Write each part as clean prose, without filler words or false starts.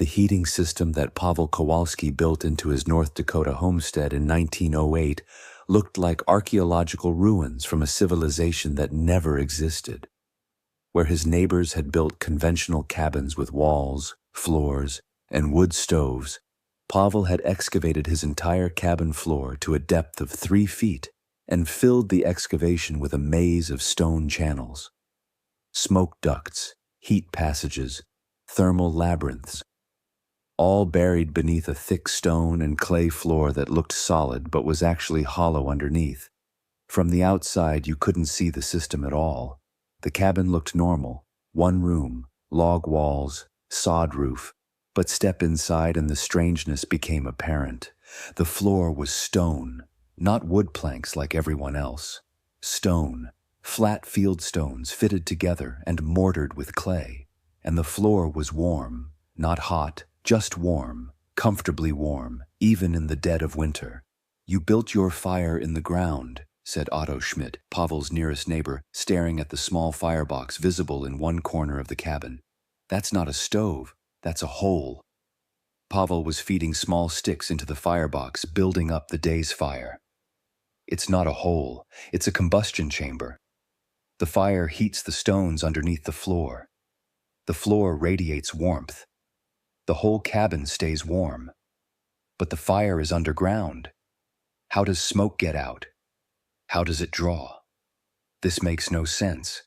The heating system that Pavel Kowalski built into his North Dakota homestead in 1908 looked like archaeological ruins from a civilization that never existed. Where his neighbors had built conventional cabins with walls, floors, and wood stoves, Pavel had excavated his entire cabin floor to a depth of 3 feet and filled the excavation with a maze of stone channels. Smoke ducts, heat passages, thermal labyrinths, all buried beneath a thick stone and clay floor that looked solid but was actually hollow underneath. From the outside, you couldn't see the system at all. The cabin looked normal, 1 room, log walls, sod roof, but step inside and the strangeness became apparent. The floor was stone, not wood planks like everyone else. Stone, flat field stones fitted together and mortared with clay. And the floor was warm, not hot, just warm, comfortably warm, even in the dead of winter. "You built your fire in the ground," said Otto Schmidt, Pavel's nearest neighbor, staring at the small firebox visible in one corner of the cabin. "That's not a stove, that's a hole." Pavel was feeding small sticks into the firebox, building up the day's fire. "It's not a hole, it's a combustion chamber. The fire heats the stones underneath the floor. The floor radiates warmth. The whole cabin stays warm. But the fire is underground. How does smoke get out? How does it draw? This makes no sense.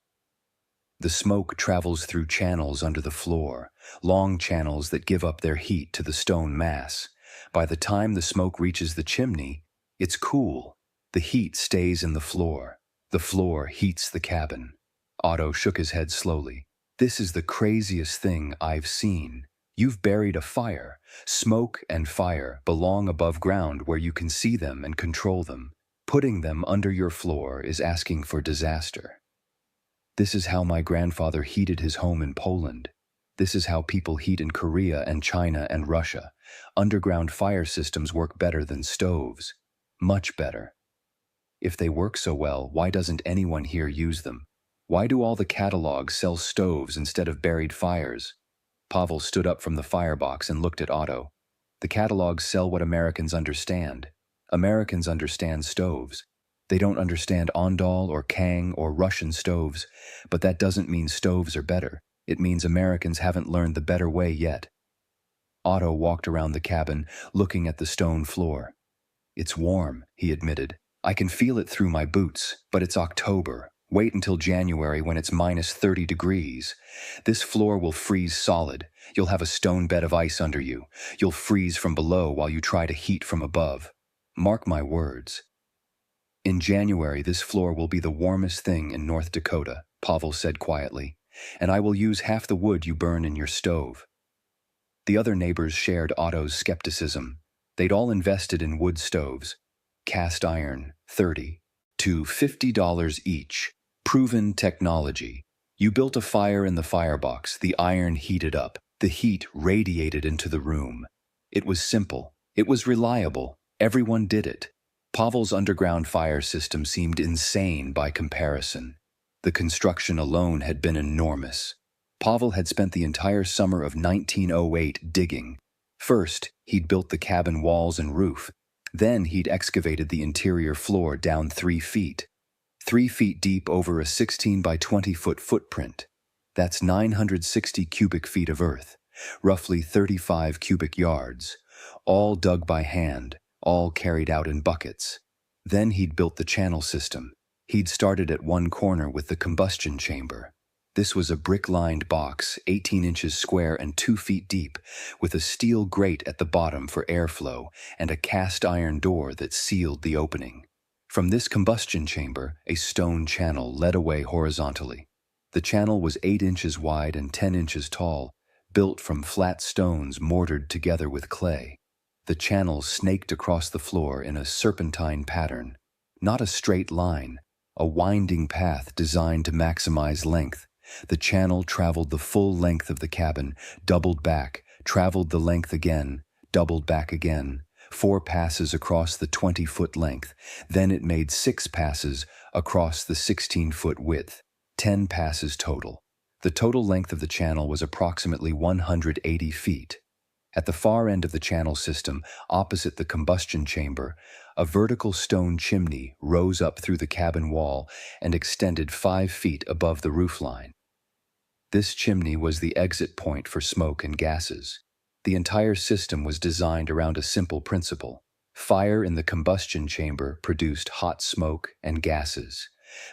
The smoke travels through channels under the floor, long channels that give up their heat to the stone mass. By the time the smoke reaches the chimney, it's cool. The heat stays in the floor. The floor heats the cabin." Otto shook his head slowly. "This is the craziest thing I've seen. You've buried a fire. Smoke and fire belong above ground where you can see them and control them. Putting them under your floor is asking for disaster. This is how my grandfather heated his home in Poland. This is how people heat in Korea and China and Russia. Underground fire systems work better than stoves. Much better. If they work so well, why doesn't anyone here use them? Why do all the catalogs sell stoves instead of buried fires?" Pavel stood up from the firebox and looked at Otto. "The catalogs sell what Americans understand. Americans understand stoves. They don't understand Ondal or Kang or Russian stoves, but that doesn't mean stoves are better. It means Americans haven't learned the better way yet." Otto walked around the cabin, looking at the stone floor. "It's warm," he admitted. "I can feel it through my boots, but it's October. Wait until January when it's minus 30 degrees. This floor will freeze solid. You'll have a stone bed of ice under you. You'll freeze from below while you try to heat from above. Mark my words." "In January, this floor will be the warmest thing in North Dakota," Pavel said quietly, "and I will use half the wood you burn in your stove." The other neighbors shared Otto's skepticism. They'd all invested in wood stoves. Cast iron, $30 to $50 each. Proven technology. You built a fire in the firebox, the iron heated up, the heat radiated into the room. It was simple. It was reliable. Everyone did it. Pavel's underground fire system seemed insane by comparison. The construction alone had been enormous. Pavel had spent the entire summer of 1908 digging. First, he'd built the cabin walls and roof. Then he'd excavated the interior floor down 3 feet. 3 feet deep over a 16 by 20 foot footprint. That's 960 cubic feet of earth, roughly 35 cubic yards, all dug by hand, all carried out in buckets. Then he'd built the channel system. He'd started at one corner with the combustion chamber. This was a brick-lined box, 18 inches square and 2 feet deep, with a steel grate at the bottom for airflow and a cast iron door that sealed the opening. From this combustion chamber, a stone channel led away horizontally. The channel was 8 inches wide and 10 inches tall, built from flat stones mortared together with clay. The channel snaked across the floor in a serpentine pattern, not a straight line, a winding path designed to maximize length. The channel traveled the full length of the cabin, doubled back, traveled the length again, doubled back again, 4 passes across the 20-foot length. Then it made 6 passes across the 16-foot width, 10 passes total. The total length of the channel was approximately 180 feet. At the far end of the channel system, opposite the combustion chamber, a vertical stone chimney rose up through the cabin wall and extended 5 feet above the roofline. This chimney was the exit point for smoke and gases. The entire system was designed around a simple principle. Fire in the combustion chamber produced hot smoke and gases.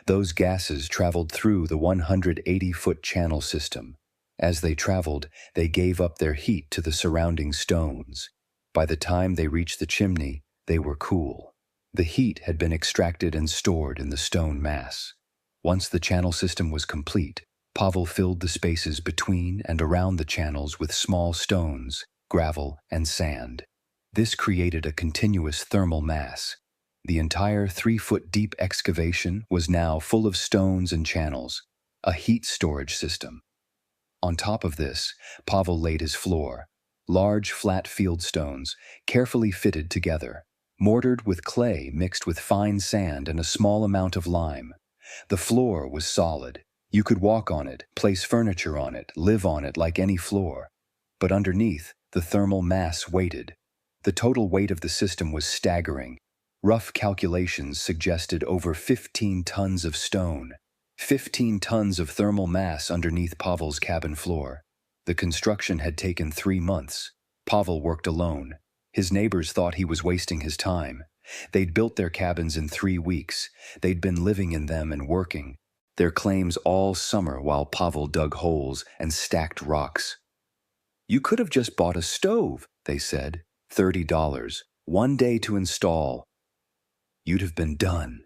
Those gases traveled through the 180-foot channel system. As they traveled, they gave up their heat to the surrounding stones. By the time they reached the chimney, they were cool. The heat had been extracted and stored in the stone mass. Once the channel system was complete, Pavel filled the spaces between and around the channels with small stones, gravel, and sand. This created a continuous thermal mass. The entire 3-foot deep excavation was now full of stones and channels, a heat storage system. On top of this, Pavel laid his floor, large flat field stones, carefully fitted together, mortared with clay mixed with fine sand and a small amount of lime. The floor was solid. You could walk on it, place furniture on it, live on it like any floor. But underneath, the thermal mass waited. The total weight of the system was staggering. Rough calculations suggested over 15 tons of stone. 15 tons of thermal mass underneath Pavel's cabin floor. The construction had taken 3 months. Pavel worked alone. His neighbors thought he was wasting his time. They'd built their cabins in 3 weeks. They'd been living in them and working. Their claims all summer while Pavel dug holes and stacked rocks. "You could have just bought a stove," they said. $30, 1 day to install. You'd have been done.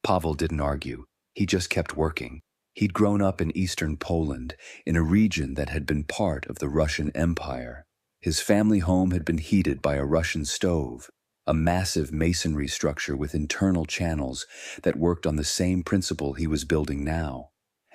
Pavel didn't argue. He just kept working. He'd grown up in eastern Poland, in a region that had been part of the Russian Empire. His family home had been heated by a Russian stove, a massive masonry structure with internal channels that worked on the same principle he was building now.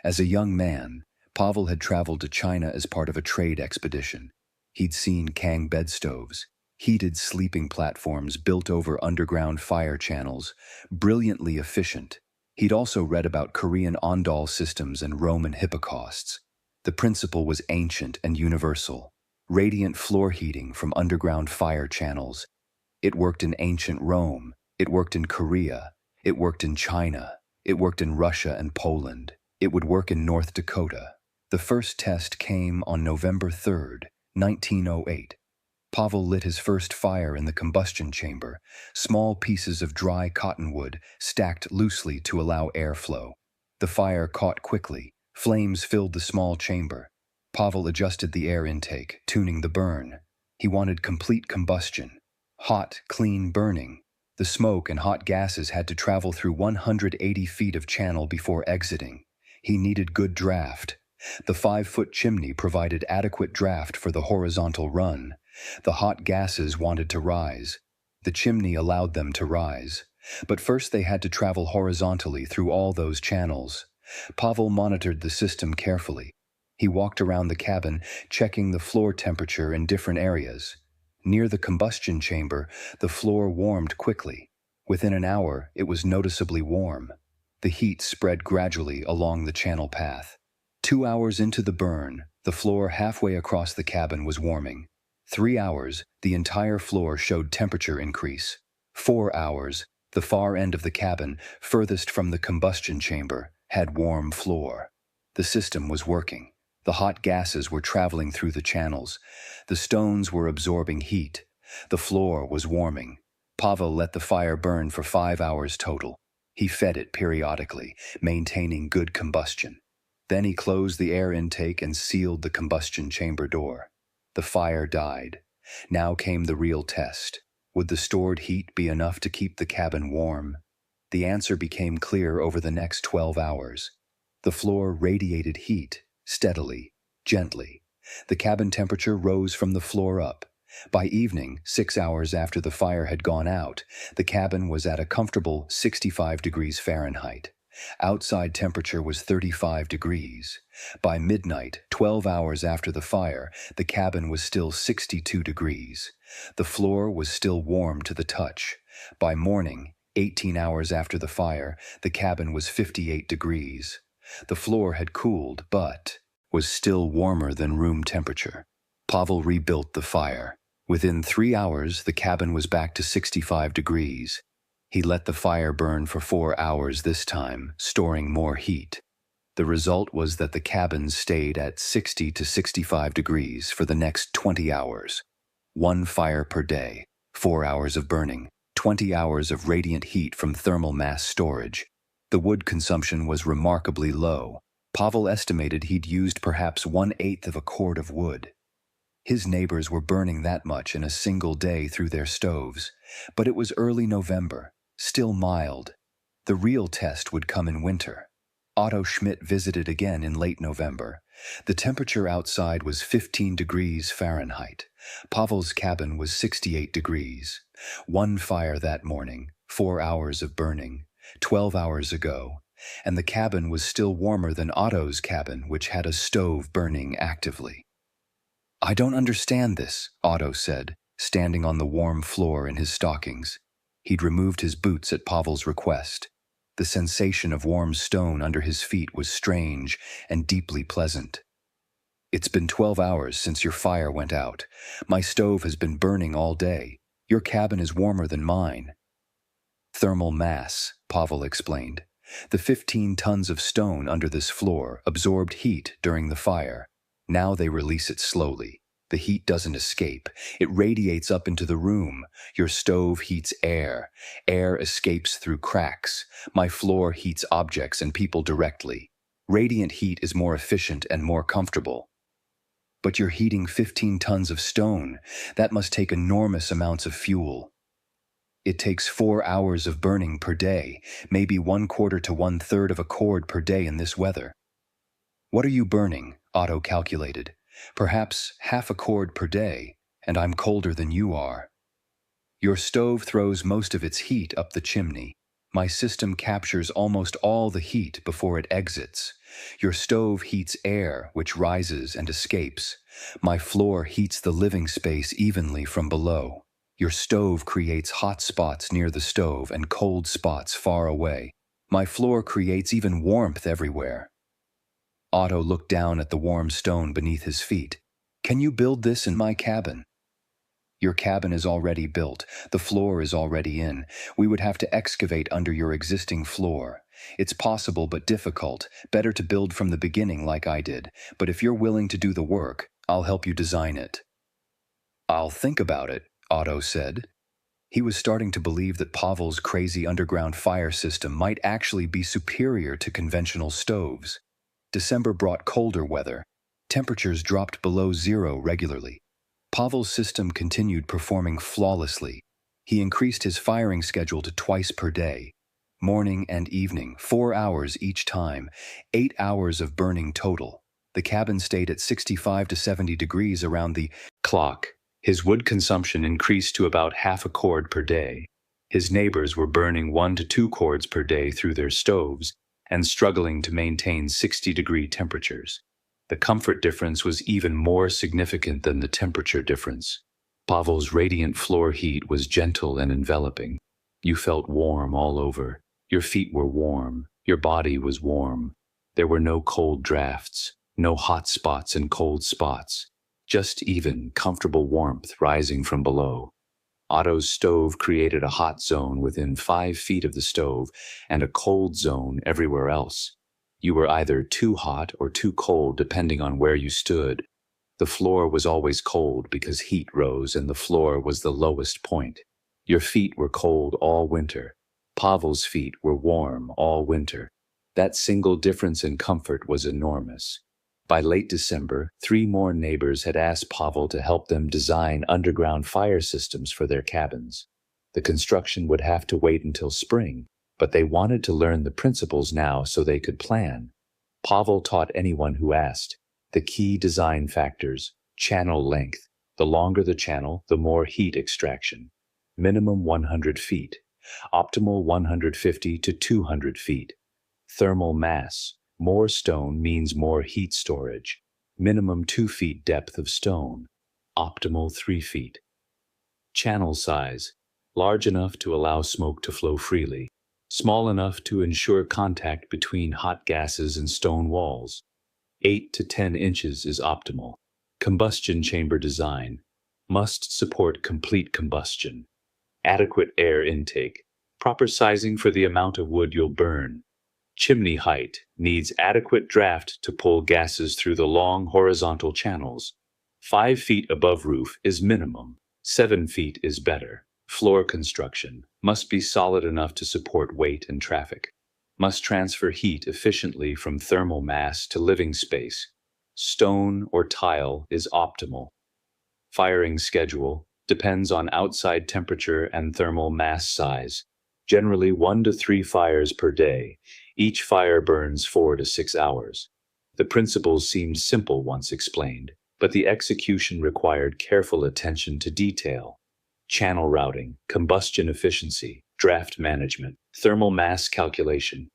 As a young man, Pavel had traveled to China as part of a trade expedition. He'd seen Kang bed stoves, heated sleeping platforms built over underground fire channels, brilliantly efficient. He'd also read about Korean ondol systems and Roman hippocausts. The principle was ancient and universal. Radiant floor heating from underground fire channels. It worked in ancient Rome. It worked in Korea. It worked in China. It worked in Russia and Poland. It would work in North Dakota. The first test came on November 3rd, 1908. Pavel lit his first fire in the combustion chamber, small pieces of dry cottonwood stacked loosely to allow airflow. The fire caught quickly. Flames filled the small chamber. Pavel adjusted the air intake, tuning the burn. He wanted complete combustion. Hot, clean burning. The smoke and hot gases had to travel through 180 feet of channel before exiting. He needed good draft. The 5-foot chimney provided adequate draft for the horizontal run. The hot gases wanted to rise. The chimney allowed them to rise. But first they had to travel horizontally through all those channels. Pavel monitored the system carefully. He walked around the cabin, checking the floor temperature in different areas. Near the combustion chamber, the floor warmed quickly. Within an hour, it was noticeably warm. The heat spread gradually along the channel path. 2 hours into the burn, the floor halfway across the cabin was warming. 3 hours, the entire floor showed temperature increase. 4 hours, the far end of the cabin, furthest from the combustion chamber, had warm floor. The system was working. The hot gases were traveling through the channels. The stones were absorbing heat. The floor was warming. Pavel let the fire burn for 5 hours total. He fed it periodically, maintaining good combustion. Then he closed the air intake and sealed the combustion chamber door. The fire died. Now came the real test. Would the stored heat be enough to keep the cabin warm? The answer became clear over the next 12 hours. The floor radiated heat, steadily, gently. The cabin temperature rose from the floor up. By evening, 6 hours after the fire had gone out, the cabin was at a comfortable 65 degrees Fahrenheit. Outside temperature was 35 degrees. By midnight, 12 hours after the fire, the cabin was still 62 degrees. The floor was still warm to the touch. By morning, 18 hours after the fire, the cabin was 58 degrees. The floor had cooled, but was still warmer than room temperature. Pavel rebuilt the fire. Within 3 hours, the cabin was back to 65 degrees. He let the fire burn for 4 hours this time, storing more heat. The result was that the cabin stayed at 60 to 65 degrees for the next 20 hours. 1 fire per day, 4 hours of burning, 20 hours of radiant heat from thermal mass storage. The wood consumption was remarkably low. Pavel estimated he'd used perhaps 1/8 of a cord of wood. His neighbors were burning that much in a single day through their stoves, but it was early November, still mild. The real test would come in winter. Otto Schmidt visited again in late November. The temperature outside was 15 degrees Fahrenheit. Pavel's cabin was 68 degrees. 1 fire that morning, 4 hours of burning, 12 hours ago, and the cabin was still warmer than Otto's cabin, which had a stove burning actively. "I don't understand this," Otto said, standing on the warm floor in his stockings. He'd removed his boots at Pavel's request. The sensation of warm stone under his feet was strange and deeply pleasant. "It's been 12 hours since your fire went out. My stove has been burning all day. Your cabin is warmer than mine." "Thermal mass," Pavel explained. "The 15 tons of stone under this floor absorbed heat during the fire. Now they release it slowly. The heat doesn't escape. It radiates up into the room. Your stove heats air. Air escapes through cracks. My floor heats objects and people directly. Radiant heat is more efficient and more comfortable." "But you're heating 15 tons of stone. That must take enormous amounts of fuel." "It takes 4 hours of burning per day, maybe 1/4 to 1/3 of a cord per day in this weather." "What are you burning?" Otto calculated. "Perhaps half a cord per day, and I'm colder than you are." "Your stove throws most of its heat up the chimney. My system captures almost all the heat before it exits. Your stove heats air, which rises and escapes. My floor heats the living space evenly from below. Your stove creates hot spots near the stove and cold spots far away. My floor creates even warmth everywhere." Otto looked down at the warm stone beneath his feet. "Can you build this in my cabin?" "Your cabin is already built. The floor is already in. We would have to excavate under your existing floor. It's possible but difficult. Better to build from the beginning like I did. But if you're willing to do the work, I'll help you design it." "I'll think about it," Otto said. He was starting to believe that Pavel's crazy underground fire system might actually be superior to conventional stoves. December brought colder weather. Temperatures dropped below 0 regularly. Pavel's system continued performing flawlessly. He increased his firing schedule to twice per day. Morning and evening, 4 hours each time, 8 hours of burning total. The cabin stayed at 65 to 70 degrees around the clock. His wood consumption increased to about half a cord per day. His neighbors were burning 1 to 2 cords per day through their stoves and struggling to maintain 60-degree temperatures. The comfort difference was even more significant than the temperature difference. Pavel's radiant floor heat was gentle and enveloping. You felt warm all over. Your feet were warm. Your body was warm. There were no cold drafts, no hot spots and cold spots. Just even, comfortable warmth rising from below. Otto's stove created a hot zone within 5 feet of the stove and a cold zone everywhere else. You were either too hot or too cold depending on where you stood. The floor was always cold because heat rose and the floor was the lowest point. Your feet were cold all winter. Pavel's feet were warm all winter. That single difference in comfort was enormous. By late December, 3 more neighbors had asked Pavel to help them design underground fire systems for their cabins. The construction would have to wait until spring, but they wanted to learn the principles now so they could plan. Pavel taught anyone who asked. The key design factors: channel length. The longer the channel, the more heat extraction. Minimum 100 feet. Optimal 150 to 200 feet. Thermal mass. More stone means more heat storage. Minimum 2 feet depth of stone. Optimal 3 feet. Channel size. Large enough to allow smoke to flow freely. Small enough to ensure contact between hot gases and stone walls. 8 to 10 inches is optimal. Combustion chamber design. Must support complete combustion. Adequate air intake. Proper sizing for the amount of wood you'll burn. Chimney height. Needs adequate draft to pull gases through the long horizontal channels. 5 feet above roof is minimum. 7 feet is better. Floor construction. Must be solid enough to support weight and traffic. Must transfer heat efficiently from thermal mass to living space. Stone or tile is optimal. Firing schedule depends on outside temperature and thermal mass size. Generally 1 to 3 fires per day. Each fire burns 4 to 6 hours. The principles seemed simple once explained, but the execution required careful attention to detail. Channel routing, combustion efficiency, draft management, thermal mass calculation.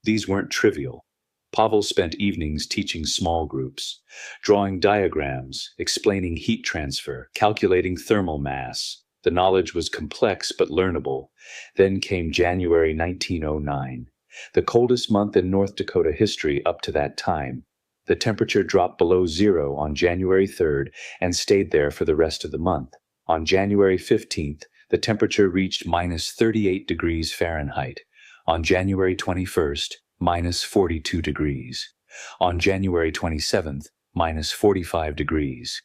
These weren't trivial. Pavel spent evenings teaching small groups, drawing diagrams, explaining heat transfer, calculating thermal mass. The knowledge was complex but learnable. Then came January 1909, the coldest month in North Dakota history up to that time. The temperature dropped below zero on January 3rd and stayed there for the rest of the month. On January 15th, the temperature reached minus 38 degrees Fahrenheit. On January 21st, minus 42 degrees. On January 27th, minus 45 degrees.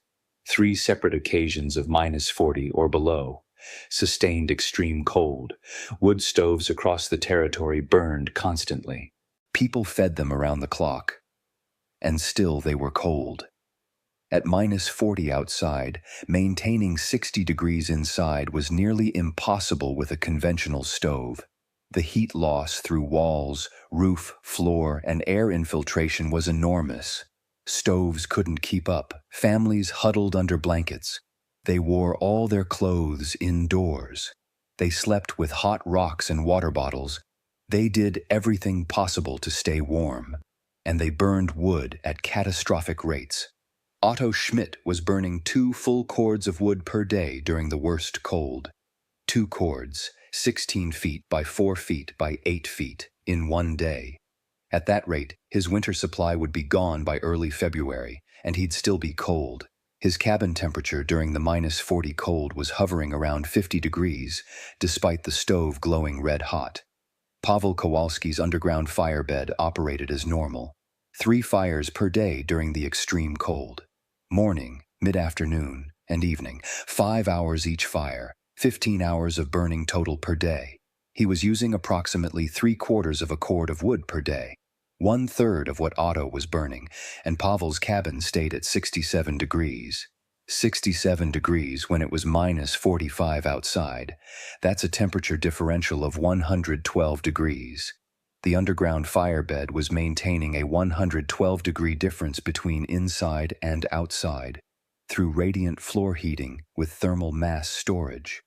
3 separate occasions of minus 40 or below. Sustained extreme cold. Wood stoves across the territory burned constantly. People fed them around the clock. And still they were cold. At minus 40 outside, maintaining 60 degrees inside was nearly impossible with a conventional stove. The heat loss through walls, roof, floor, and air infiltration was enormous. Stoves couldn't keep up. Families huddled under blankets. They wore all their clothes indoors. They slept with hot rocks and water bottles. They did everything possible to stay warm. And they burned wood at catastrophic rates. Otto Schmidt was burning 2 full cords of wood per day during the worst cold. 2 cords, 16 feet by 4 feet by 8 feet, in one day. At that rate, his winter supply would be gone by early February, and he'd still be cold. His cabin temperature during the minus 40 cold was hovering around 50 degrees, despite the stove glowing red hot. Pavel Kowalski's underground fire bed operated as normal. 3 fires per day during the extreme cold. Morning, mid-afternoon, and evening, 5 hours each fire, 15 hours of burning total per day. He was using approximately 3/4 of a cord of wood per day, 1/3 of what Otto was burning, and Pavel's cabin stayed at 67 degrees. 67 degrees when it was minus 45 outside. That's a temperature differential of 112 degrees. The underground fire bed was maintaining a 112-degree difference between inside and outside, through radiant floor heating with thermal mass storage.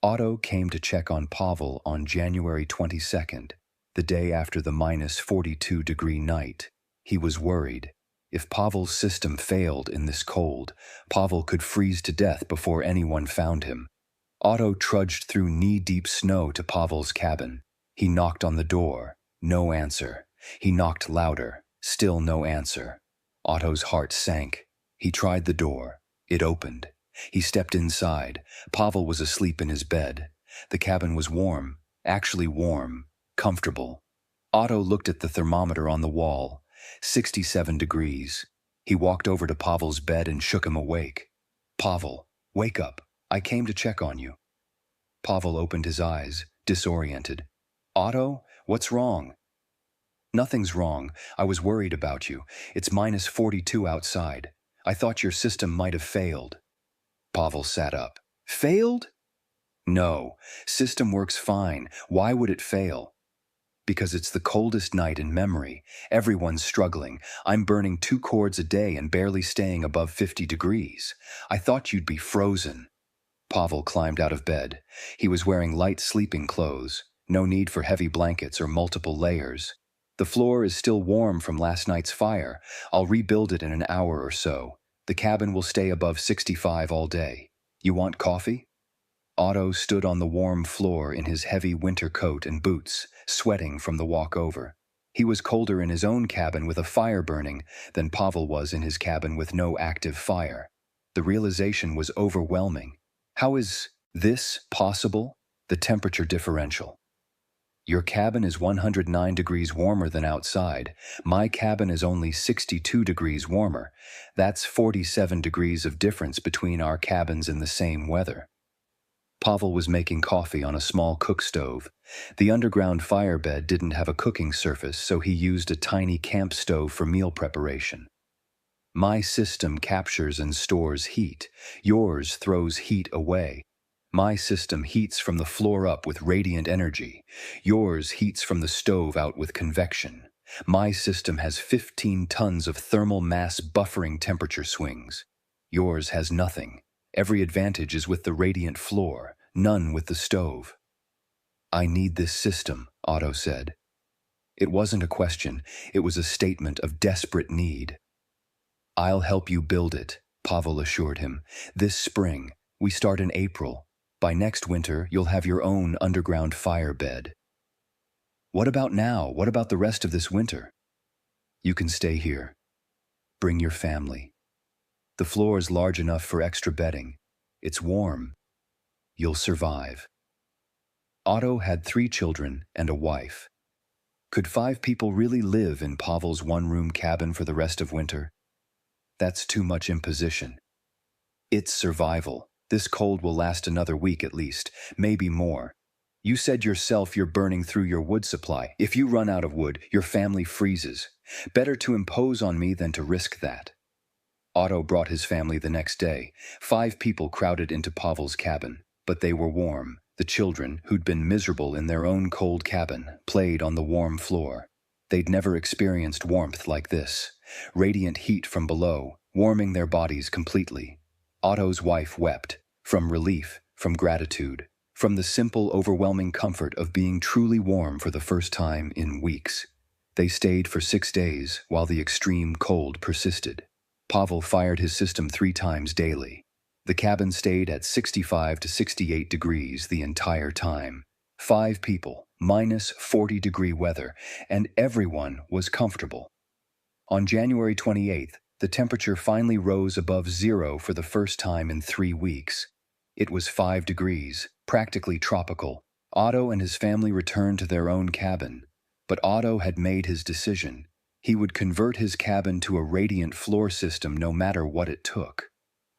Otto came to check on Pavel on January 22nd, the day after the minus 42-degree night. He was worried. If Pavel's system failed in this cold, Pavel could freeze to death before anyone found him. Otto trudged through knee-deep snow to Pavel's cabin. He knocked on the door. No answer. He knocked louder. Still no answer. Otto's heart sank. He tried the door. It opened. He stepped inside. Pavel was asleep in his bed. The cabin was warm. Actually warm. Comfortable. Otto looked at the thermometer on the wall. 67 degrees. He walked over to Pavel's bed and shook him awake. "Pavel, wake up. I came to check on you." Pavel opened his eyes, disoriented. "Otto, what's wrong?" "Nothing's wrong. I was worried about you. It's minus 42 outside. I thought your system might have failed." Pavel sat up. "Failed?" "No. System works fine. Why would it fail?" "Because it's the coldest night in memory. Everyone's struggling. I'm burning 2 cords a day and barely staying above 50 degrees. I thought you'd be frozen." Pavel climbed out of bed. He was wearing light sleeping clothes. No need for heavy blankets or multiple layers. "The floor is still warm from last night's fire. I'll rebuild it in an hour or so. The cabin will stay above 65 all day. You want coffee?" Otto stood on the warm floor in his heavy winter coat and boots, sweating from the walk over. He was colder in his own cabin with a fire burning than Pavel was in his cabin with no active fire. The realization was overwhelming. How is this possible? The temperature differential. Your cabin is 109 degrees warmer than outside. My cabin is only 62 degrees warmer. That's 47 degrees of difference between our cabins in the same weather. Pavel was making coffee on a small cook stove. The underground fire bed didn't have a cooking surface, so he used a tiny camp stove for meal preparation. My system captures and stores heat. Yours throws heat away. My system heats from the floor up with radiant energy. Yours heats from the stove out with convection. My system has 15 tons of thermal mass buffering temperature swings. Yours has nothing. Every advantage is with the radiant floor, none with the stove. I need this system, Otto said. It wasn't a question, it was a statement of desperate need. I'll help you build it, Pavel assured him. This spring, we start in April. By next winter, you'll have your own underground fire bed. What about now? What about the rest of this winter? You can stay here. Bring your family. The floor is large enough for extra bedding. It's warm. You'll survive. Otto had 3 children and a wife. Could 5 people really live in Pavel's one-room cabin for the rest of winter? That's too much imposition. It's survival. This cold will last another week at least, maybe more. You said yourself you're burning through your wood supply. If you run out of wood, your family freezes. Better to impose on me than to risk that. Otto brought his family the next day. 5 people crowded into Pavel's cabin, but they were warm. The children, who'd been miserable in their own cold cabin, played on the warm floor. They'd never experienced warmth like this. Radiant heat from below, warming their bodies completely. Otto's wife wept, from relief, from gratitude, from the simple, overwhelming comfort of being truly warm for the first time in weeks. They stayed for 6 days while the extreme cold persisted. Pavel fired his system 3 times daily. The cabin stayed at 65 to 68 degrees the entire time. 5 people, minus 40-degree weather, and everyone was comfortable. On January 28th, the temperature finally rose above 0 for the first time in 3 weeks. It was 5 degrees, practically tropical. Otto and his family returned to their own cabin. But Otto had made his decision. He would convert his cabin to a radiant floor system no matter what it took.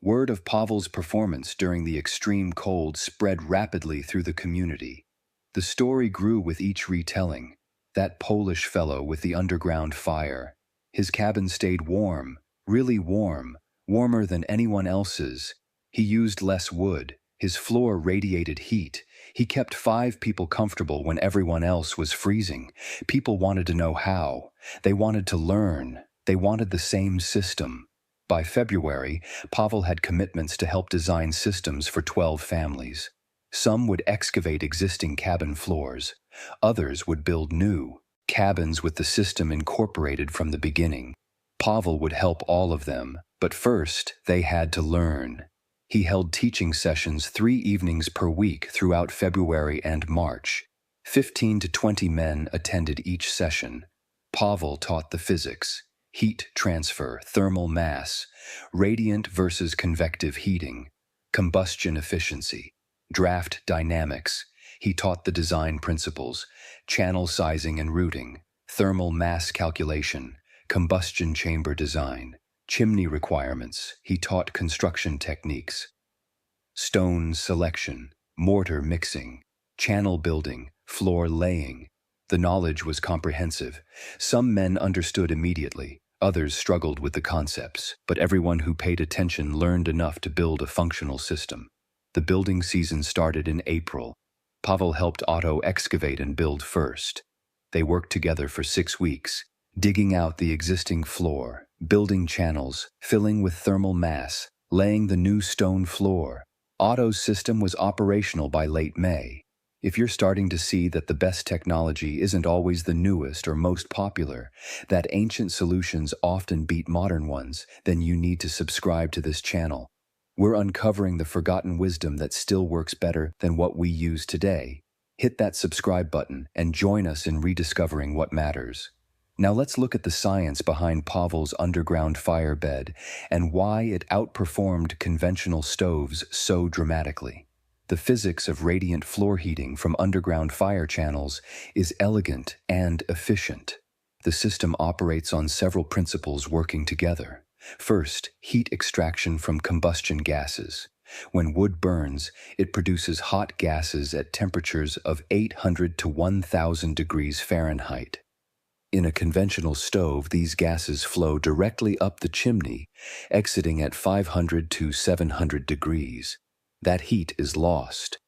Word of Pavel's performance during the extreme cold spread rapidly through the community. The story grew with each retelling. That Polish fellow with the underground fire. His cabin stayed warm. Really warm, warmer than anyone else's. He used less wood. His floor radiated heat. He kept 5 people comfortable when everyone else was freezing. People wanted to know how. They wanted to learn. They wanted the same system. By February, Pavel had commitments to help design systems for 12 families. Some would excavate existing cabin floors. Others would build new cabins with the system incorporated from the beginning. Pavel would help all of them, but first they had to learn. He held teaching sessions 3 evenings per week throughout February and March. 15 to 20 men attended each session. Pavel taught the physics, heat transfer, thermal mass, radiant versus convective heating, combustion efficiency, draft dynamics. He taught the design principles, channel sizing and routing, thermal mass calculation, combustion chamber design, chimney requirements. He taught construction techniques, stone selection, mortar mixing, channel building, floor laying. The knowledge was comprehensive. Some men understood immediately, others struggled with the concepts, but everyone who paid attention learned enough to build a functional system. The building season started in April. Pavel helped Otto excavate and build first. They worked together for 6 weeks, digging out the existing floor, building channels, filling with thermal mass, laying the new stone floor. Otto's system was operational by late May. If you're starting to see that the best technology isn't always the newest or most popular, that ancient solutions often beat modern ones, then you need to subscribe to this channel. We're uncovering the forgotten wisdom that still works better than what we use today. Hit that subscribe button and join us in rediscovering what matters. Now let's look at the science behind Pavel's underground fire bed and why it outperformed conventional stoves so dramatically. The physics of radiant floor heating from underground fire channels is elegant and efficient. The system operates on several principles working together. First, heat extraction from combustion gases. When wood burns, it produces hot gases at temperatures of 800 to 1000 degrees Fahrenheit. In a conventional stove, these gases flow directly up the chimney, exiting at 500 to 700 degrees. That heat is lost.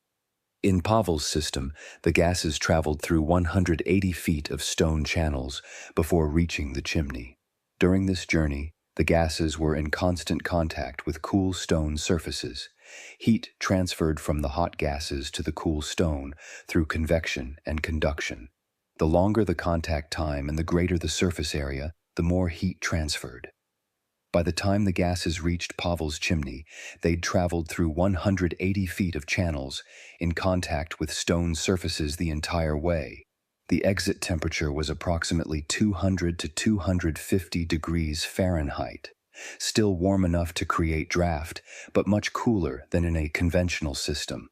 In Pavel's system, the gases traveled through 180 feet of stone channels before reaching the chimney. During this journey, the gases were in constant contact with cool stone surfaces. Heat transferred from the hot gases to the cool stone through convection and conduction. The longer the contact time and the greater the surface area, the more heat transferred. By the time the gases reached Pavel's chimney, they'd traveled through 180 feet of channels in contact with stone surfaces the entire way. The exit temperature was approximately 200 to 250 degrees Fahrenheit, still warm enough to create draft, but much cooler than in a conventional system.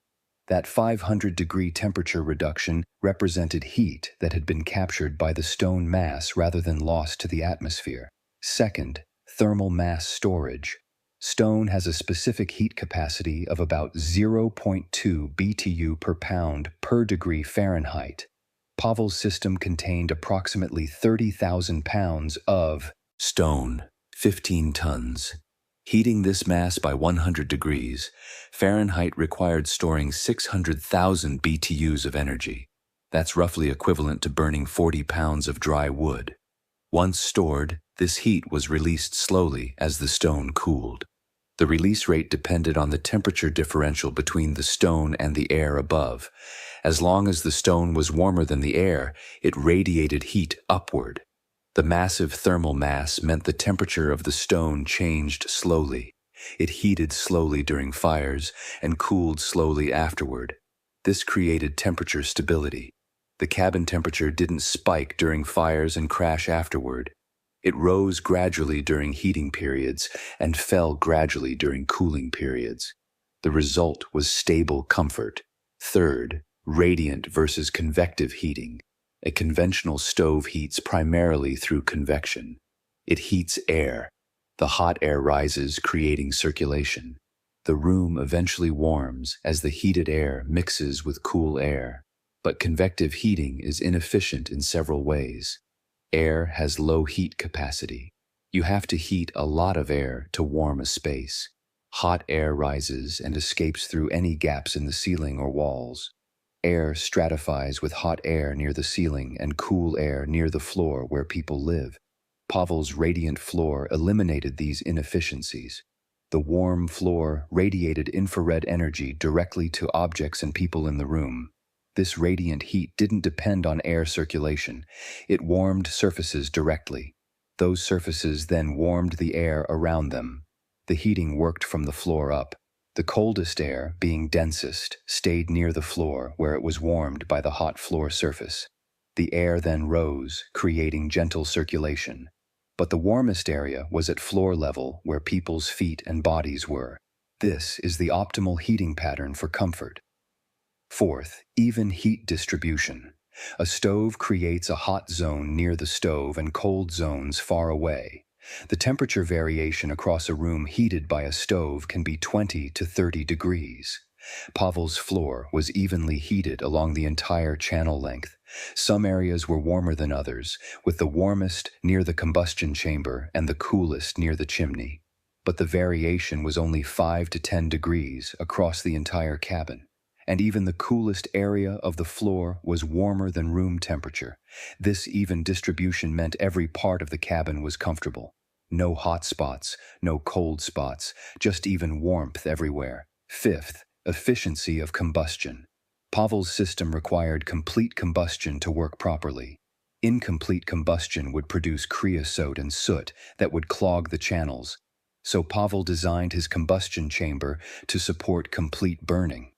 That 500-degree temperature reduction represented heat that had been captured by the stone mass rather than lost to the atmosphere. Second, thermal mass storage. Stone has a specific heat capacity of about 0.2 BTU per pound per degree Fahrenheit. Pavel's system contained approximately 30,000 pounds of stone, 15 tons. Heating this mass by 100 degrees Fahrenheit required storing 600,000 BTUs of energy. That's roughly equivalent to burning 40 pounds of dry wood. Once stored, this heat was released slowly as the stone cooled. The release rate depended on the temperature differential between the stone and the air above. As long as the stone was warmer than the air, it radiated heat upward. The massive thermal mass meant the temperature of the stone changed slowly. It heated slowly during fires and cooled slowly afterward. This created temperature stability. The cabin temperature didn't spike during fires and crash afterward. It rose gradually during heating periods and fell gradually during cooling periods. The result was stable comfort. Third, radiant versus convective heating. A conventional stove heats primarily through convection. It heats air. The hot air rises, creating circulation. The room eventually warms as the heated air mixes with cool air. But convective heating is inefficient in several ways. Air has low heat capacity. You have to heat a lot of air to warm a space. Hot air rises and escapes through any gaps in the ceiling or walls. Air stratifies with hot air near the ceiling and cool air near the floor where people live. Pavel's radiant floor eliminated these inefficiencies. The warm floor radiated infrared energy directly to objects and people in the room. This radiant heat didn't depend on air circulation. It warmed surfaces directly. Those surfaces then warmed the air around them. The heating worked from the floor up. The coldest air, being densest, stayed near the floor where it was warmed by the hot floor surface. The air then rose, creating gentle circulation. But the warmest area was at floor level where people's feet and bodies were. This is the optimal heating pattern for comfort. Fourth, even heat distribution. A stove creates a hot zone near the stove and cold zones far away. The temperature variation across a room heated by a stove can be 20 to 30 degrees. Pavel's floor was evenly heated along the entire channel length. Some areas were warmer than others, with the warmest near the combustion chamber and the coolest near the chimney. But the variation was only 5 to 10 degrees across the entire cabin. And even the coolest area of the floor was warmer than room temperature. This even distribution meant every part of the cabin was comfortable. No hot spots, no cold spots, just even warmth everywhere. Fifth, efficiency of combustion. Pavel's system required complete combustion to work properly. Incomplete combustion would produce creosote and soot that would clog the channels. So Pavel designed his combustion chamber to support complete burning.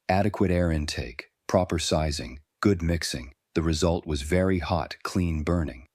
Adequate air intake, proper sizing, good mixing. The result was very hot, clean burning.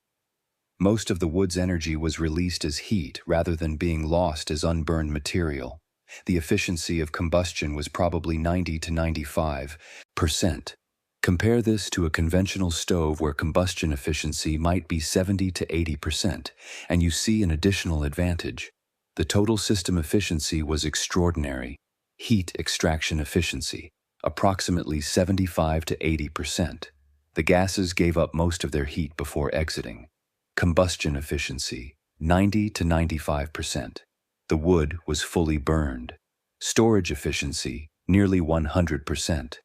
Most of the wood's energy was released as heat rather than being lost as unburned material. The efficiency of combustion was probably 90 to 95%. Compare this to a conventional stove where combustion efficiency might be 70 to 80%, and you see an additional advantage. The total system efficiency was extraordinary. Heat extraction efficiency, approximately 75 to 80%. The gases gave up most of their heat before exiting. Combustion efficiency, 90 to 95%. The wood was fully burned. Storage efficiency, nearly 100%.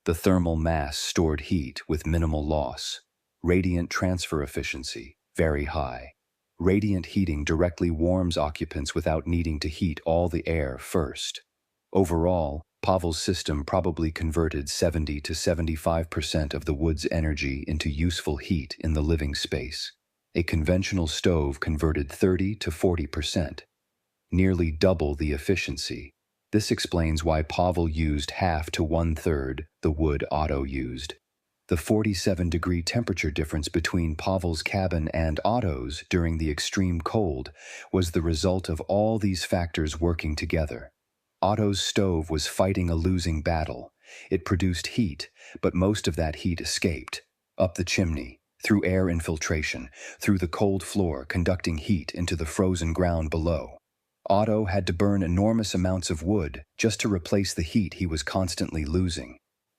The thermal mass stored heat with minimal loss. Radiant transfer efficiency, very high. Radiant heating directly warms occupants without needing to heat all the air first. Overall, Pavel's system probably converted 70 to 75% of the wood's energy into useful heat in the living space. A conventional stove converted 30 to 40%, nearly double the efficiency. This explains why Pavel used half to one-third the wood Otto used. The 47-degree temperature difference between Pavel's cabin and Otto's during the extreme cold was the result of all these factors working together. Otto's stove was fighting a losing battle. It produced heat, but most of that heat escaped. Up the chimney, through air infiltration, through the cold floor conducting heat into the frozen ground below. Otto had to burn enormous amounts of wood just to replace the heat he was constantly losing.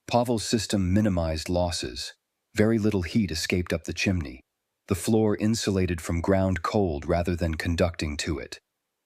Pavel's system minimized losses. Very little heat escaped up the chimney. The floor insulated from ground cold rather than conducting to it.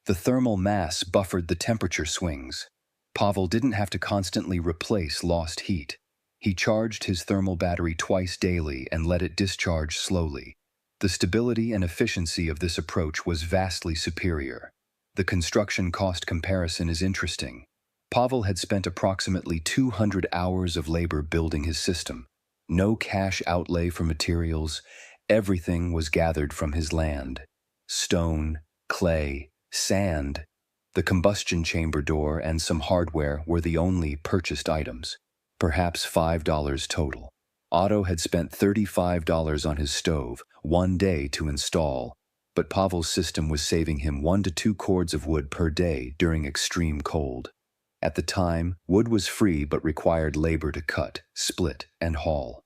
The thermal mass buffered the temperature swings. Pavel didn't have to constantly replace lost heat. He charged his thermal battery twice daily and let it discharge slowly. The stability and efficiency of this approach was vastly superior. The construction cost comparison is interesting. Pavel had spent approximately 200 hours of labor building his system. No cash outlay for materials. Everything was gathered from his land. Stone, clay, sand. The combustion chamber door and some hardware were the only purchased items. Perhaps $5 total. Otto had spent $35 on his stove, one day to install. But Pavel's system was saving him 1 to 2 cords of wood per day during extreme cold. At the time, wood was free but required labor to cut, split, and haul.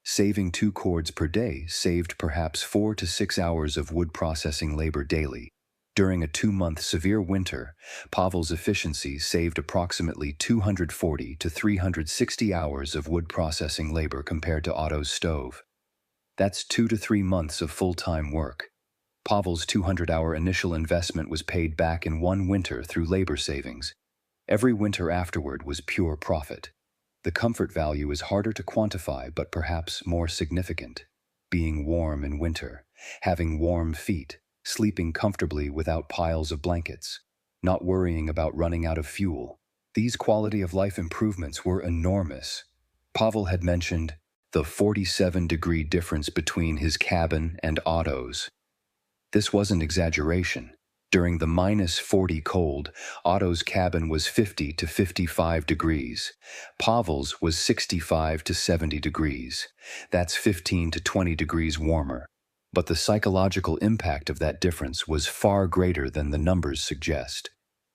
Saving 2 cords per day saved perhaps 4 to 6 hours of wood processing labor daily. During a 2-month severe winter, Pavel's efficiency saved approximately 240 to 360 hours of wood processing labor compared to Otto's stove. That's 2 to 3 months of full-time work. Pavel's 200-hour initial investment was paid back in 1 winter through labor savings. Every winter afterward was pure profit. The comfort value is harder to quantify but perhaps more significant. Being warm in winter, having warm feet, sleeping comfortably without piles of blankets, not worrying about running out of fuel. These quality-of-life improvements were enormous. Pavel had mentioned the 47-degree difference between his cabin and Otto's. This wasn't exaggeration. During the -40 cold, Otto's cabin was 50 to 55 degrees. Pavel's was 65 to 70 degrees. That's 15 to 20 degrees warmer. But the psychological impact of that difference was far greater than the numbers suggest.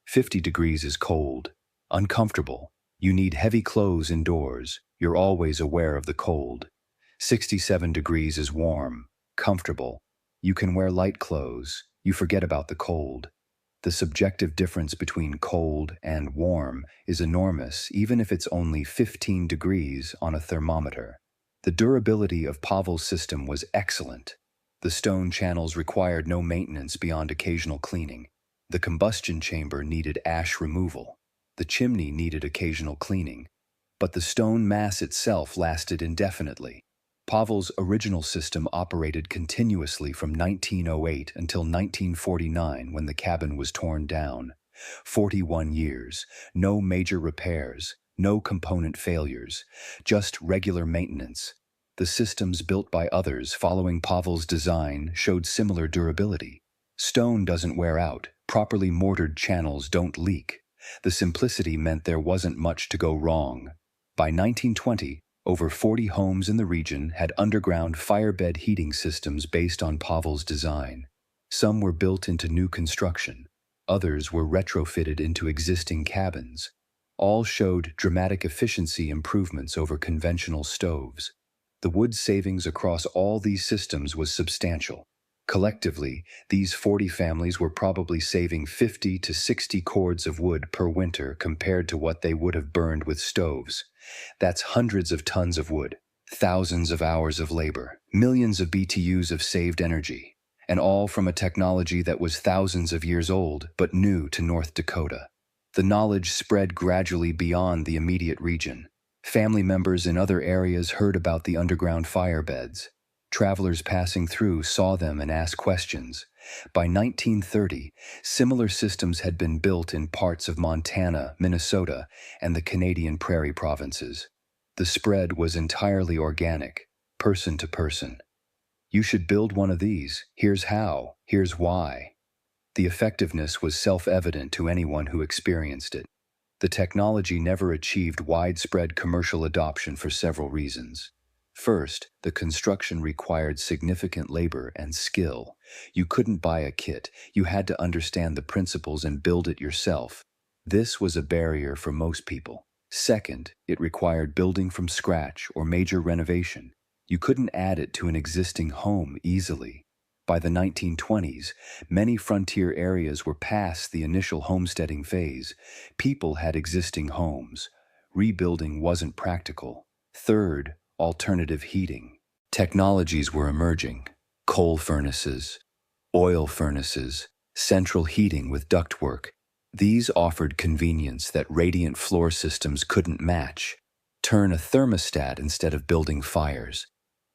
50 degrees is cold, uncomfortable. You need heavy clothes indoors. You're always aware of the cold. 67 degrees is warm, comfortable. You can wear light clothes. You forget about the cold. The subjective difference between cold and warm is enormous, even if it's only 15 degrees on a thermometer. The durability of Pavel's system was excellent. The stone channels required no maintenance beyond occasional cleaning. The combustion chamber needed ash removal. The chimney needed occasional cleaning. But the stone mass itself lasted indefinitely. Pavel's original system operated continuously from 1908 until 1949 when the cabin was torn down. 41 years, no major repairs, no component failures, just regular maintenance. The systems built by others following Pavel's design showed similar durability. Stone doesn't wear out, properly mortared channels don't leak. The simplicity meant there wasn't much to go wrong. By 1920, Over 40 homes in the region had underground firebed heating systems based on Pavel's design. Some were built into new construction. Others were retrofitted into existing cabins. All showed dramatic efficiency improvements over conventional stoves. The wood savings across all these systems was substantial. Collectively, these 40 families were probably saving 50 to 60 cords of wood per winter compared to what they would have burned with stoves. That's hundreds of tons of wood, thousands of hours of labor, millions of BTUs of saved energy, and all from a technology that was thousands of years old but new to North Dakota. The knowledge spread gradually beyond the immediate region. Family members in other areas heard about the underground firebeds. Travelers passing through saw them and asked questions. By 1930, similar systems had been built in parts of Montana, Minnesota, and the Canadian prairie provinces. The spread was entirely organic, person to person. You should build one of these. Here's how. Here's why. The effectiveness was self-evident to anyone who experienced it. The technology never achieved widespread commercial adoption for several reasons. First, the construction required significant labor and skill. You couldn't buy a kit. You had to understand the principles and build it yourself. This was a barrier for most people. Second, it required building from scratch or major renovation. You couldn't add it to an existing home easily. By the 1920s, many frontier areas were past the initial homesteading phase. People had existing homes. Rebuilding wasn't practical. Third, alternative heating. Technologies were emerging. Coal furnaces, oil furnaces, central heating with ductwork. These offered convenience that radiant floor systems couldn't match. Turn a thermostat instead of building fires.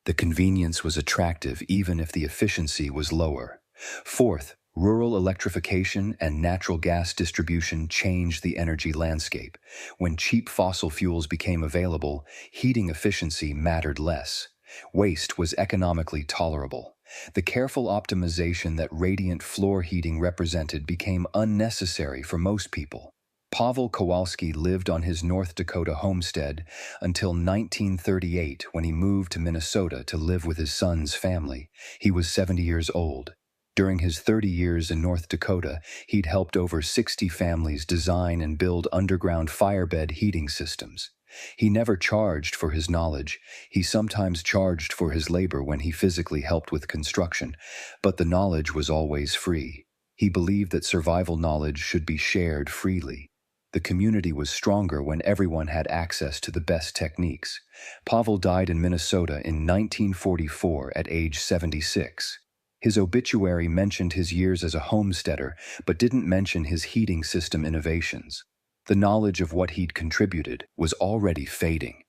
The convenience was attractive even if the efficiency was lower. Fourth, rural electrification and natural gas distribution changed the energy landscape. When cheap fossil fuels became available, heating efficiency mattered less. Waste was economically tolerable. The careful optimization that radiant floor heating represented became unnecessary for most people. Pavel Kowalski lived on his North Dakota homestead until 1938 when he moved to Minnesota to live with his son's family. He was 70 years old. During his 30 years in North Dakota, he'd helped over 60 families design and build underground firebed heating systems. He never charged for his knowledge. He sometimes charged for his labor when he physically helped with construction, but the knowledge was always free. He believed that survival knowledge should be shared freely. The community was stronger when everyone had access to the best techniques. Pavel died in Minnesota in 1944 at age 76. His obituary mentioned his years as a homesteader, but didn't mention his heating system innovations. The knowledge of what he'd contributed was already fading.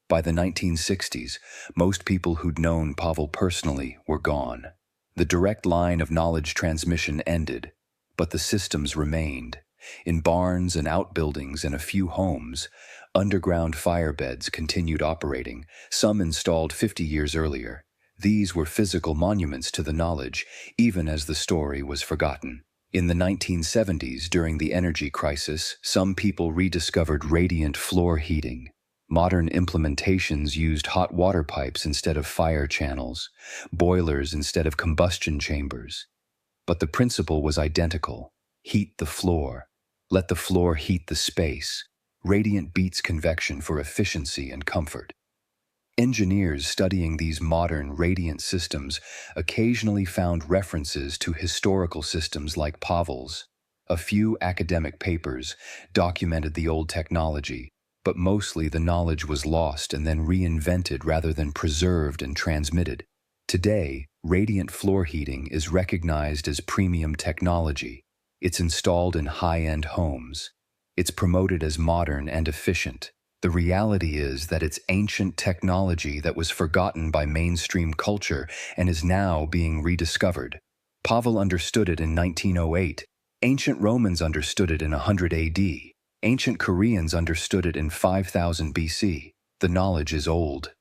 By the 1960s, most people who'd known Pavel personally were gone. The direct line of knowledge transmission ended, but the systems remained. In barns and outbuildings and a few homes, underground firebeds continued operating, some installed 50 years earlier. These were physical monuments to the knowledge, even as the story was forgotten. In the 1970s, during the energy crisis, some people rediscovered radiant floor heating. Modern implementations used hot water pipes instead of fire channels, boilers instead of combustion chambers. But the principle was identical. Heat the floor. Let the floor heat the space. Radiant beats convection for efficiency and comfort. Engineers studying these modern radiant systems occasionally found references to historical systems like Pavel's. A few academic papers documented the old technology, but mostly the knowledge was lost and then reinvented rather than preserved and transmitted. Today, radiant floor heating is recognized as premium technology. It's installed in high-end homes. It's promoted as modern and efficient. The reality is that it's ancient technology that was forgotten by mainstream culture and is now being rediscovered. Pavel understood it in 1908. Ancient Romans understood it in 100 AD. Ancient Koreans understood it in 5000 BC. The knowledge is old.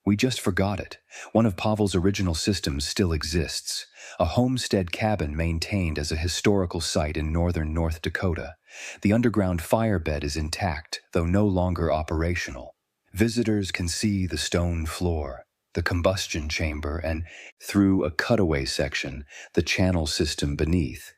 We just forgot it. One of Pavel's original systems still exists, a homestead cabin maintained as a historical site in northern North Dakota. The underground firebed is intact, though no longer operational. Visitors can see the stone floor, the combustion chamber, and, through a cutaway section, the channel system beneath.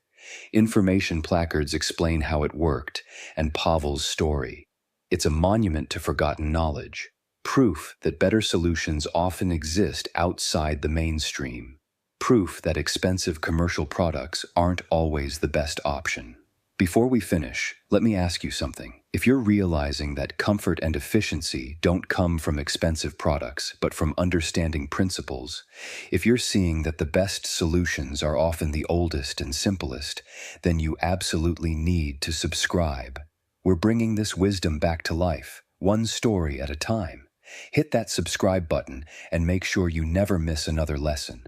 Information placards explain how it worked and Pavel's story. It's a monument to forgotten knowledge, proof that better solutions often exist outside the mainstream, proof that expensive commercial products aren't always the best option. Before we finish, let me ask you something. If you're realizing that comfort and efficiency don't come from expensive products, but from understanding principles, if you're seeing that the best solutions are often the oldest and simplest, then you absolutely need to subscribe. We're bringing this wisdom back to life, one story at a time. Hit that subscribe button and make sure you never miss another lesson.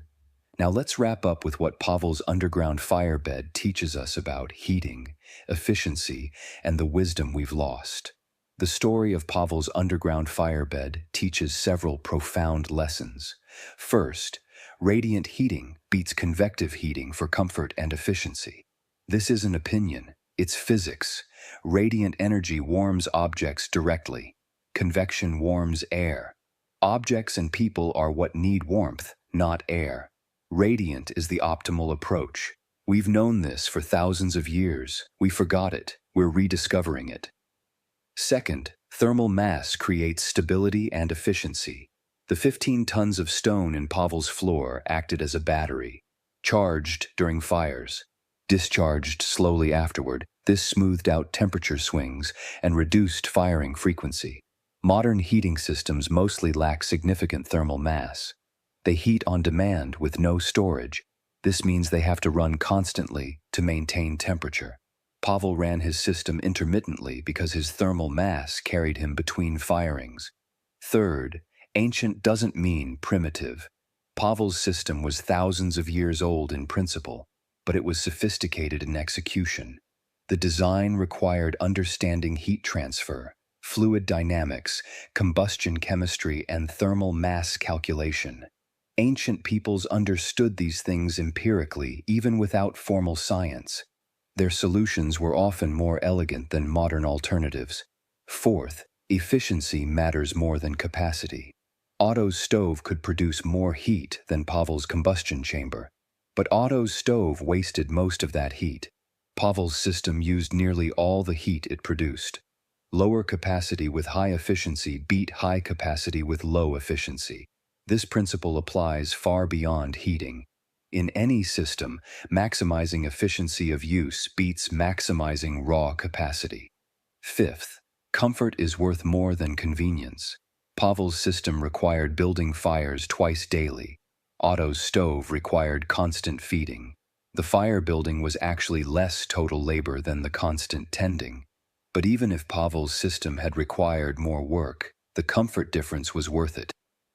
Now let's wrap up with what Pavel's underground firebed teaches us about heating, efficiency, and the wisdom we've lost. The story of Pavel's underground firebed teaches several profound lessons. First, radiant heating beats convective heating for comfort and efficiency. This isn't opinion, it's physics. Radiant energy warms objects directly. Convection warms air. Objects and people are what need warmth, not air. Radiant is the optimal approach. We've known this for thousands of years. We forgot it. We're rediscovering it. Second, thermal mass creates stability and efficiency. The 15 tons of stone in Pavel's floor acted as a battery, charged during fires, discharged slowly afterward. This smoothed out temperature swings and reduced firing frequency. Modern heating systems mostly lack significant thermal mass. They heat on demand with no storage. This means they have to run constantly to maintain temperature. Pavel ran his system intermittently because his thermal mass carried him between firings. Third, ancient doesn't mean primitive. Pavel's system was thousands of years old in principle, but it was sophisticated in execution. The design required understanding heat transfer, fluid dynamics, combustion chemistry, and thermal mass calculation. Ancient peoples understood these things empirically, even without formal science. Their solutions were often more elegant than modern alternatives. Fourth, efficiency matters more than capacity. Otto's stove could produce more heat than Pavel's combustion chamber, but Otto's stove wasted most of that heat. Pavel's system used nearly all the heat it produced. Lower capacity with high efficiency beat high capacity with low efficiency. This principle applies far beyond heating. In any system, maximizing efficiency of use beats maximizing raw capacity. Fifth, comfort is worth more than convenience. Pavel's system required building fires twice daily. Otto's stove required constant feeding. The fire building was actually less total labor than the constant tending. But even if Pavel's system had required more work, the comfort difference was worth it.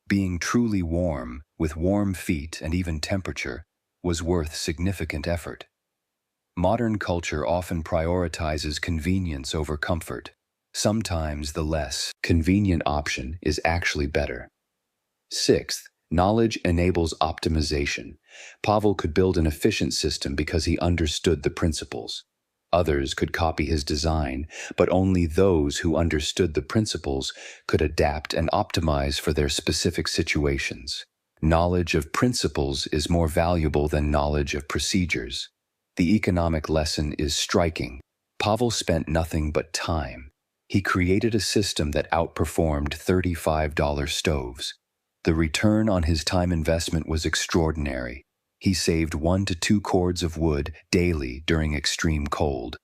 Being truly warm, with warm feet and even temperature, was worth significant effort. Modern culture often prioritizes convenience over comfort. Sometimes the less convenient option is actually better. Sixth, knowledge enables optimization. Pavel could build an efficient system because he understood the principles. Others could copy his design, but only those who understood the principles could adapt and optimize for their specific situations. Knowledge of principles is more valuable than knowledge of procedures. The economic lesson is striking. Pavel spent nothing but time. He created a system that outperformed $35 stoves. The return on his time investment was extraordinary. He saved 1 to 2 cords of wood daily during extreme cold.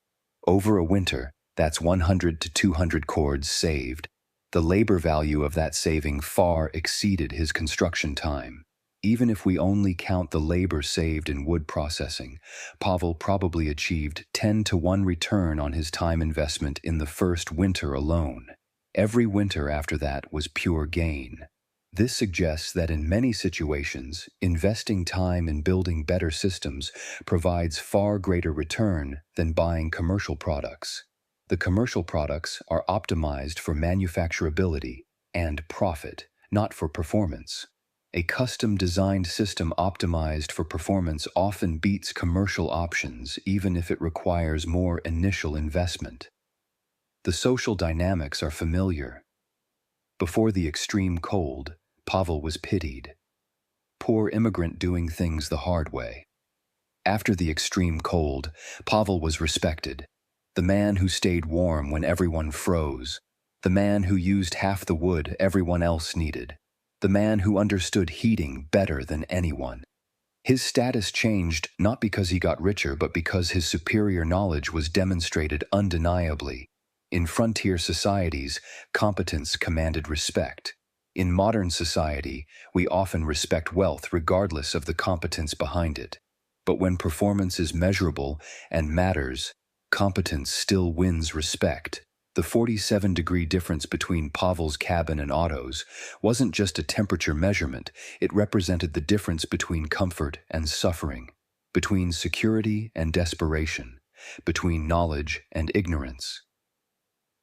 Over a winter, that's 100 to 200 cords saved. The labor value of that saving far exceeded his construction time. Even if we only count the labor saved in wood processing, Pavel probably achieved 10 to 1 return on his time investment in the first winter alone. Every winter after that was pure gain. This suggests that in many situations, investing time in building better systems provides far greater return than buying commercial products. The commercial products are optimized for manufacturability and profit, not for performance. A custom-designed system optimized for performance often beats commercial options even if it requires more initial investment. The social dynamics are familiar, Before the extreme cold, Pavel was pitied. Poor immigrant doing things the hard way. After the extreme cold, Pavel was respected. The man who stayed warm when everyone froze. The man who used half the wood everyone else needed. The man who understood heating better than anyone. His status changed not because he got richer, but because his superior knowledge was demonstrated undeniably. In frontier societies, competence commanded respect. In modern society, we often respect wealth regardless of the competence behind it. But when performance is measurable and matters, competence still wins respect. The 47-degree difference between Pavel's cabin and Otto's wasn't just a temperature measurement, it represented the difference between comfort and suffering, between security and desperation, between knowledge and ignorance.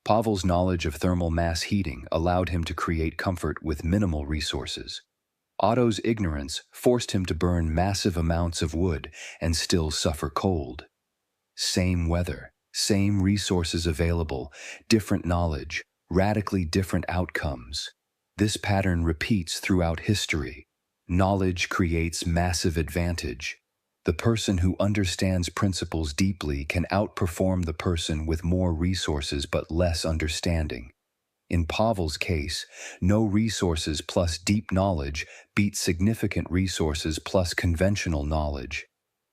Pavel's knowledge of thermal mass heating allowed him to create comfort with minimal resources. Otto's ignorance forced him to burn massive amounts of wood and still suffer cold. Same weather, same resources available, different knowledge, radically different outcomes. This pattern repeats throughout history. Knowledge creates massive advantage. The person who understands principles deeply can outperform the person with more resources but less understanding. In Pavel's case, no resources plus deep knowledge beat significant resources plus conventional knowledge.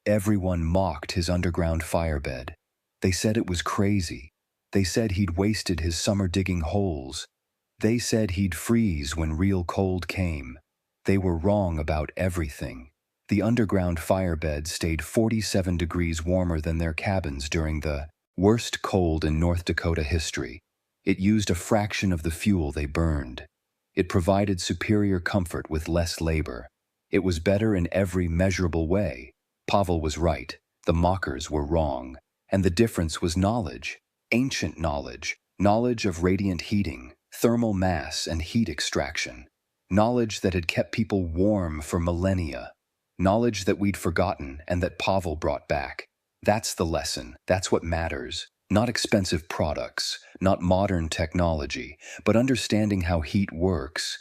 Everyone mocked his underground firebed. They said it was crazy. They said he'd wasted his summer digging holes. They said he'd freeze when real cold came. They were wrong about everything. The underground firebed stayed 47 degrees warmer than their cabins during the worst cold in North Dakota history. It used a fraction of the fuel they burned. It provided superior comfort with less labor. It was better in every measurable way. Pavel was right. The mockers were wrong. And the difference was knowledge. Ancient knowledge. Knowledge of radiant heating, thermal mass, and heat extraction. Knowledge that had kept people warm for millennia. Knowledge that we'd forgotten and that Pavel brought back. That's the lesson. That's what matters. Not expensive products, not modern technology, but understanding how heat works.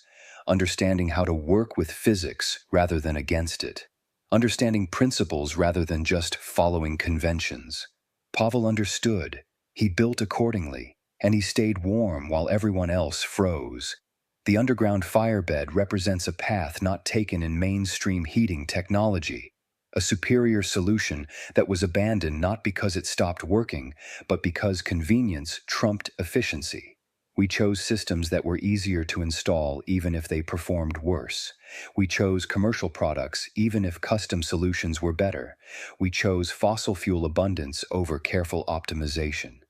Understanding how to work with physics rather than against it. Understanding principles rather than just following conventions. Pavel understood. He built accordingly, and he stayed warm while everyone else froze. The underground firebed represents a path not taken in mainstream heating technology, a superior solution that was abandoned not because it stopped working, but because convenience trumped efficiency. We chose systems that were easier to install even if they performed worse. We chose commercial products even if custom solutions were better. We chose fossil fuel abundance over careful optimization.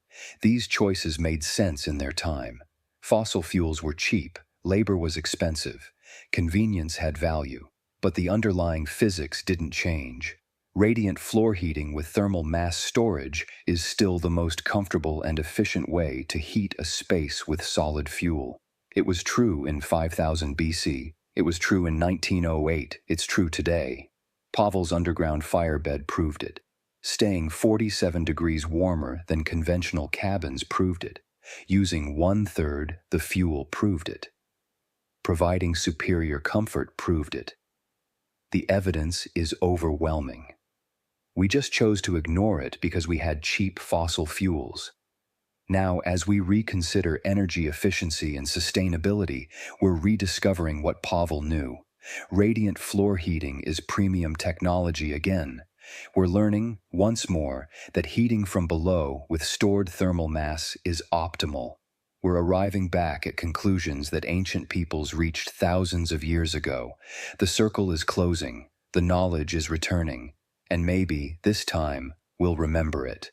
These choices made sense in their time. Fossil fuels were cheap. Labor was expensive. Convenience had value. But the underlying physics didn't change. Radiant floor heating with thermal mass storage is still the most comfortable and efficient way to heat a space with solid fuel. It was true in 5000 BC. It was true in 1908. It's true today. Pavel's underground firebed proved it. Staying 47 degrees warmer than conventional cabins proved it. Using 1/3 the fuel proved it. Providing superior comfort proved it. The evidence is overwhelming. We just chose to ignore it because we had cheap fossil fuels. Now, as we reconsider energy efficiency and sustainability, we're rediscovering what Pavel knew. Radiant floor heating is premium technology again. We're learning, once more, that heating from below with stored thermal mass is optimal. We're arriving back at conclusions that ancient peoples reached thousands of years ago. The circle is closing, the knowledge is returning, and maybe, this time, we'll remember it.